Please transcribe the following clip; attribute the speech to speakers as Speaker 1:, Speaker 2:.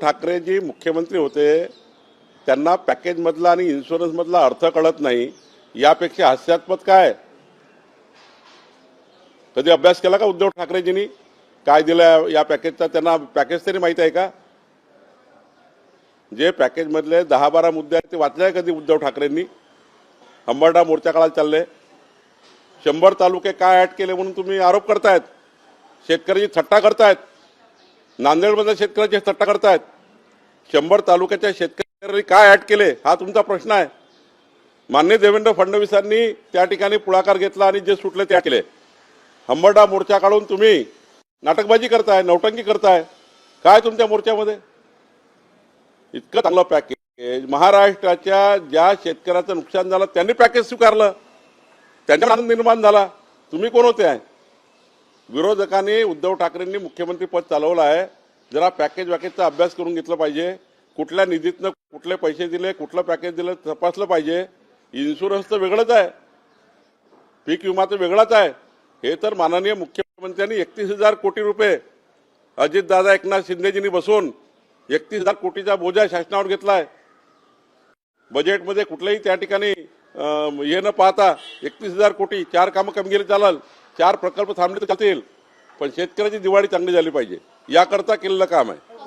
Speaker 1: ठाकरे जी मुख्यमंत्री होते त्यांना पॅकेजमधला आणि इन्शुरन्समधला अर्थ कळत नाही, यापेक्षा हास्यास्पद काय? कधी अभ्यास केला का उद्धव ठाकरेजींनी? काय दिलं या पॅकेजचा? त्यांना पॅकेज तरी माहिती आहे का? जे पॅकेजमधले 10-12 मुद्दे आहेत ते वाचले कधी उद्धव ठाकरेंनी? हंबरडा मोर्चा काळात चालले, 100 तालुके काय ऍड केले म्हणून तुम्ही आरोप करतायत, शेतकऱ्याची थट्टा करतायत, नांदेडमधल्या शेतकऱ्याची थट्टा करतायत. 100 तालुक्याच्या शेतकऱ्यांनी काय ऍड केले हा तुमचा प्रश्न आहे. माननीय देवेंद्र फडणवीसांनी त्या ठिकाणी पुढाकार घेतला आणि जे सुटले ते केले. हंबरडा मोर्चा काढून तुम्ही नाटकबाजी करताय, नौटंकी करताय. काय तुमच्या मोर्चामध्ये? इतकं चांगलं पॅकेज, महाराष्ट्राच्या ज्या शेतकऱ्याचं नुकसान झालं त्यांनी पॅकेज स्वीकारलं, त्यांचा आनंद निर्माण झाला. तुम्ही कोण होते आहे? विरोधकांनी उद्धव ठाकरेंनी मुख्यमंत्री पद चालवलं आहे, जरा पॅकेजचा अभ्यास करून घेतलं पाहिजे. कुठल्या निधीतनं कुठले पैसे दिले, कुठलं पॅकेज दिलं तपासलं पाहिजे. इन्शुरन्स तर वेगळंच आहे, पीक विमा तर वेगळाच आहे. हे तर माननीय मुख्यमंत्र्यांनी 31,000 कोटी रुपये अजितदादा एकनाथ शिंदेजींनी बसून 31,000 कोटीचा बोजा शासनावर घेतलाय. बजेटमध्ये कुठल्याही त्या ठिकाणी हे न पाहता 31,000 कोटी, 4 कामं कमी गेले चालेल, 4 प्रकल्प थांबले तर चालतील, पण शेतकऱ्याची दिवाळी चांगली झाली पाहिजे याकरता केलेलं काम आहे.